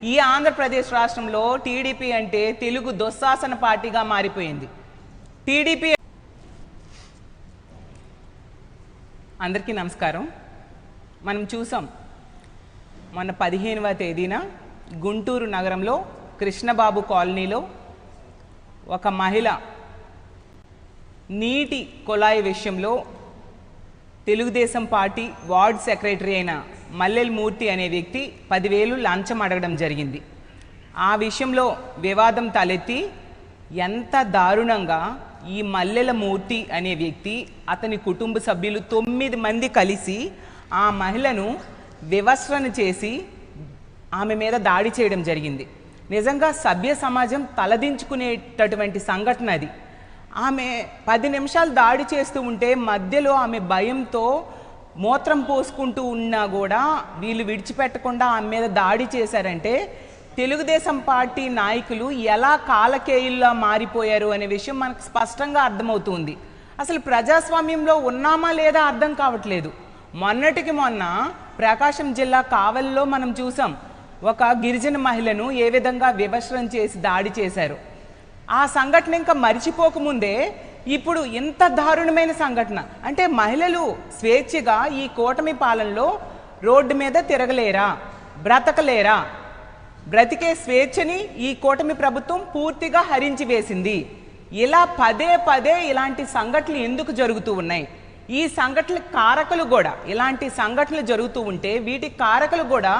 ఈ ఆంధ్రప్రదేశ్ రాష్ట్రంలో టీడీపీ అంటే తెలుగు దుశ్శాసన పార్టీగా మారిపోయింది. టీడీపీ అందరికీ నమస్కారం. మనం చూసాం మొన్న 15వ తేదీన గుంటూరు నగరంలో కృష్ణబాబు కాలనీలో ఒక మహిళ నీటి కొలాయి విషయంలో తెలుగుదేశం పార్టీ వార్డ్ సెక్రటరీ అయిన మల్లెల మూర్తి అనే వ్యక్తి 10,000 లంచం అడగడం జరిగింది. ఆ విషయంలో వివాదం తలెత్తి ఎంత దారుణంగా ఈ మల్లెల మూర్తి అనే వ్యక్తి అతని కుటుంబ సభ్యులు 9 మంది కలిసి ఆ మహిళను వివస్రణ చేసి ఆమె మీద దాడి చేయడం జరిగింది. నిజంగా సభ్య సమాజం తలదించుకునేటటువంటి సంఘటన అది. ఆమె 10 నిమిషాలు దాడి చేస్తూ ఉంటే మధ్యలో ఆమె భయంతో మూత్రం పోసుకుంటూ ఉన్నా కూడా వీళ్ళు విడిచిపెట్టకుండా ఆమె మీద దాడి చేశారంటే తెలుగుదేశం పార్టీ నాయకులు ఎలా కాలకేయుల్లా మారిపోయారు అనే విషయం మనకు స్పష్టంగా అర్థమవుతుంది. అసలు ప్రజాస్వామ్యంలో ఉన్నామా లేదా అర్థం కావట్లేదు. మొన్నటికి మొన్న ప్రకాశం జిల్లా కావలిలో మనం చూసాం, ఒక గిరిజన మహిళను ఏ విధంగా వివస్రం చేసి దాడి చేశారు. ఆ సంఘటన ఇంకా మరిచిపోకముందే ఇప్పుడు ఇంత దారుణమైన సంఘటన. అంటే మహిళలు స్వేచ్ఛగా ఈ కూటమి పాలనలో రోడ్డు మీద తిరగలేరా, బ్రతకలేరా? బ్రతికే స్వేచ్ఛని ఈ కూటమి ప్రభుత్వం పూర్తిగా హరించి వేసింది. ఇలా పదే ఇలాంటి సంఘటనలు ఎందుకు జరుగుతూ ఉన్నాయి? ఈ సంఘటనల కారకులు కూడా, ఇలాంటి సంఘటనలు జరుగుతూ ఉంటే వీటి కారకులు కూడా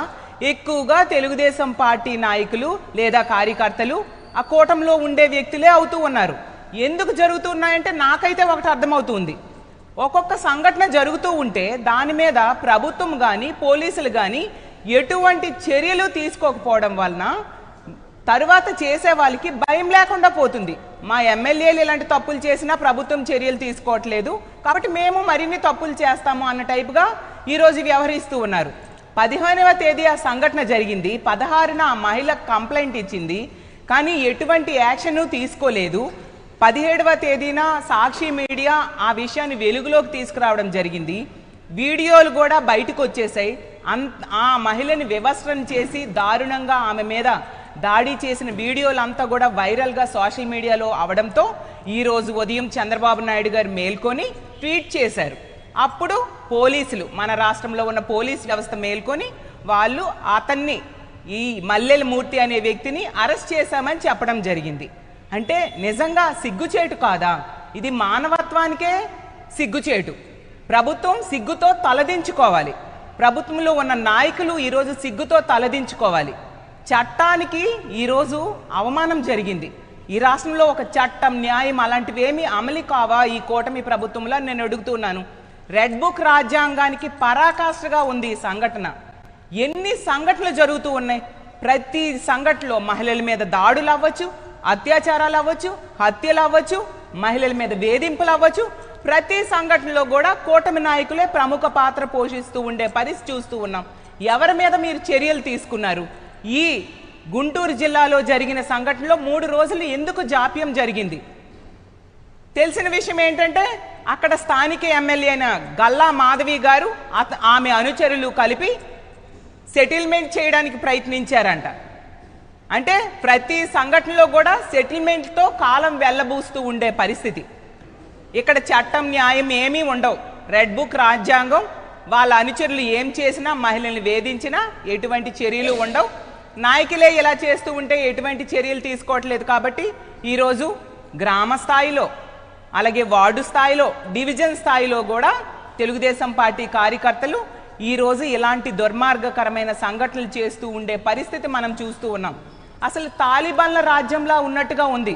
ఎక్కువగా తెలుగుదేశం పార్టీ నాయకులు లేదా కార్యకర్తలు, ఆ కూటమిలో ఉండే వ్యక్తులే అవుతూ ఉన్నారు. ఎందుకు జరుగుతున్నాయంటే నాకైతే ఒకటి అర్థమవుతుంది. ఒక్కొక్క సంఘటన జరుగుతూ ఉంటే దాని మీద ప్రభుత్వం కానీ పోలీసులు కానీ ఎటువంటి చర్యలు తీసుకోకపోవడం వలన తరువాత చేసే వాళ్ళకి భయం లేకుండా పోతుంది. మా ఎమ్మెల్యేలు ఇలాంటి తప్పులు చేసినా ప్రభుత్వం చర్యలు తీసుకోవట్లేదు కాబట్టి మేము మరిన్ని తప్పులు చేస్తాము అన్న టైపుగా ఈరోజు వ్యవహరిస్తూ ఉన్నారు. 15వ తేదీ ఆ సంఘటన జరిగింది. 16న ఆ మహిళ కంప్లైంట్ ఇచ్చింది, కానీ ఎటువంటి యాక్షన్ తీసుకోలేదు. 17వ తేదీన సాక్షి మీడియా ఆ విషయాన్ని వెలుగులోకి తీసుకురావడం జరిగింది. వీడియోలు కూడా బయటకు వచ్చేసాయి. ఆ మహిళని వివస్రణ చేసి దారుణంగా ఆమె మీద దాడి చేసిన వీడియోలంతా కూడా వైరల్గా సోషల్ మీడియాలో అవడంతో ఈరోజు ఉదయం చంద్రబాబు నాయుడు గారు మేల్కొని ట్వీట్ చేశారు. అప్పుడు పోలీసులు, మన రాష్ట్రంలో ఉన్న పోలీస్ వ్యవస్థ మేల్కొని వాళ్ళు అతన్ని, ఈ మల్లెల మూర్తి అనే వ్యక్తిని అరెస్ట్ చేశామని చెప్పడం జరిగింది. అంటే నిజంగా సిగ్గుచేటు కాదా? ఇది మానవత్వానికే సిగ్గుచేటు. ప్రభుత్వం సిగ్గుతో తలదించుకోవాలి. ప్రభుత్వంలో ఉన్న నాయకులు ఈరోజు సిగ్గుతో తలదించుకోవాలి. చట్టానికి ఈరోజు అవమానం జరిగింది. ఈ రాష్ట్రంలో ఒక చట్టం, న్యాయం అలాంటివి ఏమీ అమలు కావా ఈ కూటమి ప్రభుత్వంలో నేను అడుగుతున్నాను. రెడ్ బుక్ రాజ్యాంగానికి పరాకాష్ఠగా ఉంది ఈ సంఘటన. ఎన్ని సంఘటనలు జరుగుతూ ఉన్నాయి. ప్రతి సంఘటనలో మహిళల మీద దాడులు అవ్వచ్చు, అత్యాచారాలు అవ్వచ్చు, హత్యలు అవ్వచ్చు, మహిళల మీద వేధింపులు అవ్వచ్చు. ప్రతి సంఘటనలో కూడా కూటమి నాయకులే ప్రముఖ పాత్ర పోషిస్తూ ఉండే పరిస్థితి చూస్తూ ఉన్నాం. ఎవరి మీద మీరు చర్యలు తీసుకున్నారు? ఈ గుంటూరు జిల్లాలో జరిగిన సంఘటనలో 3 రోజులు ఎందుకు జాప్యం జరిగింది? తెలిసిన విషయం ఏంటంటే అక్కడ స్థానిక ఎమ్మెల్యే అయిన గల్లా మాధవి గారు ఆమె అనుచరులు కలిపి సెటిల్మెంట్ చేయడానికి ప్రయత్నించారంట. అంటే ప్రతి సంఘటనలో కూడా సెటిల్మెంట్తో కాలం వెళ్ళబూస్తూ ఉండే పరిస్థితి. ఇక్కడ చట్టం, న్యాయం ఏమీ ఉండవు. రెడ్ బుక్ రాజ్యాంగం, వాళ్ళ అనుచరులు ఏం చేసినా, మహిళల్ని వేధించినా ఎటువంటి చర్యలు ఉండవు. నాయకులే ఇలా చేస్తూ ఉంటే ఎటువంటి చర్యలు తీసుకోవట్లేదు. కాబట్టి ఈరోజు గ్రామ స్థాయిలో, అలాగే వార్డు స్థాయిలో, డివిజన్ స్థాయిలో కూడా తెలుగుదేశం పార్టీ కార్యకర్తలు ఈరోజు ఇలాంటి దుర్మార్గకరమైన సంఘటనలు చేస్తూ ఉండే పరిస్థితి మనం చూస్తూ ఉన్నాం. అసలు తాలిబాన్ల రాజ్యంలా ఉన్నట్టుగా ఉంది.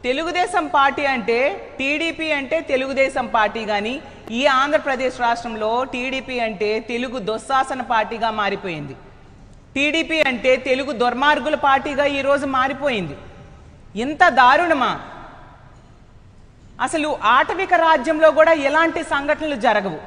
తెలుగుదేశం పార్టీ అంటే, టీడీపీ అంటే తెలుగుదేశం పార్టీ, కానీ ఈ ఆంధ్రప్రదేశ్ రాష్ట్రంలో టీడీపీ అంటే తెలుగు దుశ్శాసన పార్టీగా మారిపోయింది. టీడీపీ అంటే తెలుగు దుర్మార్గుల పార్టీగా ఈరోజు మారిపోయింది. ఇంత దారుణమా? అసలు ఆటవిక రాజ్యంలో కూడా ఎలాంటి సంఘటనలు జరగవు.